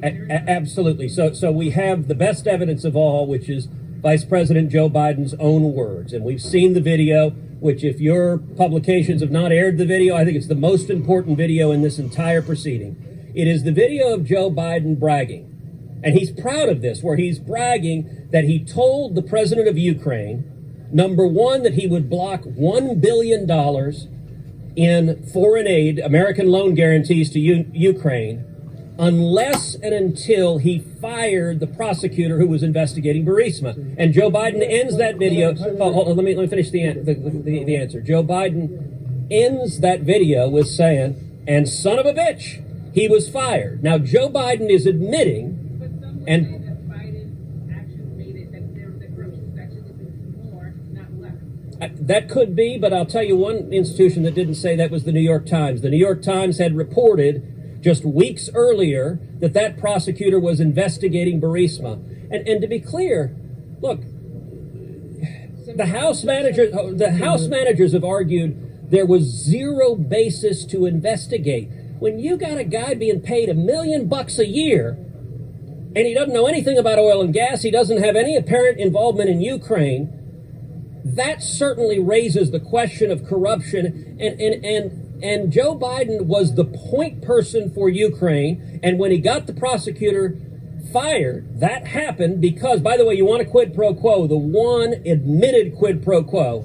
Absolutely. So we have the best evidence of all, which is Vice President Joe Biden's own words. And we've seen the video, which if your publications have not aired the video, I think it's the most important video in this entire proceeding. It is the video of Joe Biden bragging. And he's proud of this, where he's bragging that he told the president of Ukraine, number one, that he would block $1 billion in foreign aid, American loan guarantees to Ukraine, unless and until he fired the prosecutor who was investigating Burisma. And Joe Biden ends that video. Hold on, let me finish the answer. Joe Biden ends that video with saying, "And son of a bitch, he was fired." Now, Joe Biden is admitting, and that could be, but I'll tell you one institution that didn't say that was the New York Times. The New York Times had reported just weeks earlier that prosecutor was investigating Barisma. And to be clear, look, the House managers have argued there was zero basis to investigate. When you got a guy being paid $1 million a year, and he doesn't know anything about oil and gas, he doesn't have any apparent involvement in Ukraine, that certainly raises the question of corruption. And Joe Biden was the point person for Ukraine. And when he got the prosecutor fired, that happened because, by the way, you want a quid pro quo. The one admitted quid pro quo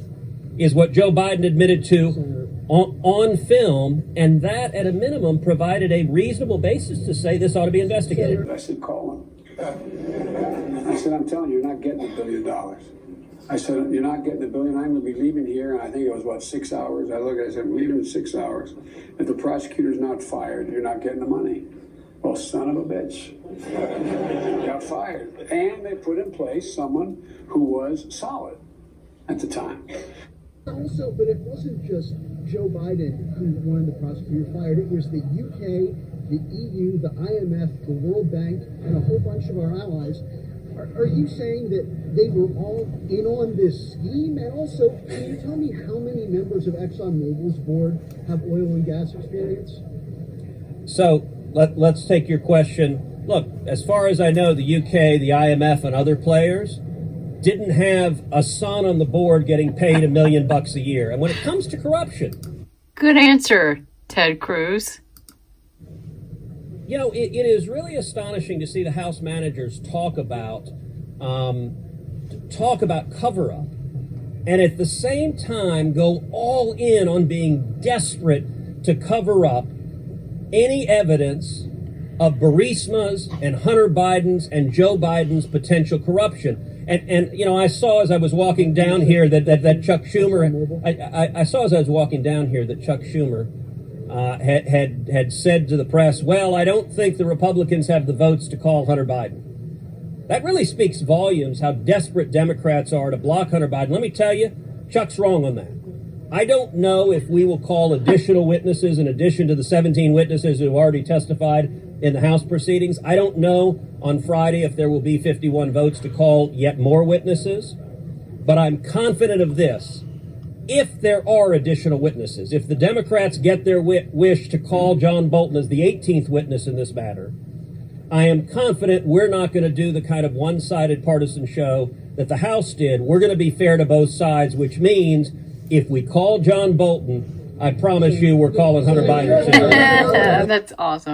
is what Joe Biden admitted to on film. And that, at a minimum, provided a reasonable basis to say this ought to be investigated. I said, call him. I said, I'm telling you, you're not getting $1 billion. I said, you're not getting $1 billion. I'm going to be leaving here. And I think it was, 6 hours. I looked at it, I said, I'm leaving in 6 hours. If the prosecutor's not fired, you're not getting the money. Well, son of a bitch. Got fired. And they put in place someone who was solid at the time. Also, but it wasn't just Joe Biden who wanted the prosecutor fired. It was the UK, the EU, the IMF, the World Bank, and a whole bunch of our allies. Are you saying that they were all in on this scheme? And also, can you tell me how many members of ExxonMobil's board have oil and gas experience? So let's take your question. Look, as far as I know, the UK, the IMF, and other players didn't have a son on the board getting paid $1 million a year. And when it comes to corruption... Good answer, Ted Cruz. You know, it is really astonishing to see the House managers talk about cover-up, and at the same time go all in on being desperate to cover up any evidence of Burisma's and Hunter Biden's and Joe Biden's potential corruption. And you know, I saw as I was walking down here that Chuck Schumer. I saw as I was walking down here that Chuck Schumer had said to the press, well, I don't think the Republicans have the votes to call Hunter Biden. That really speaks volumes how desperate Democrats are to block Hunter Biden. Let me tell you, Chuck's wrong on that. I don't know if we will call additional witnesses in addition to the 17 witnesses who already testified in the House proceedings. I don't know on Friday if there will be 51 votes to call yet more witnesses. But I'm confident of this. If there are additional witnesses, if the Democrats get their wish to call John Bolton as the 18th witness in this matter, I am confident we're not going to do the kind of one-sided partisan show that the House did. We're going to be fair to both sides, which means if we call John Bolton, I promise you we're calling Hunter Biden too. That's awesome.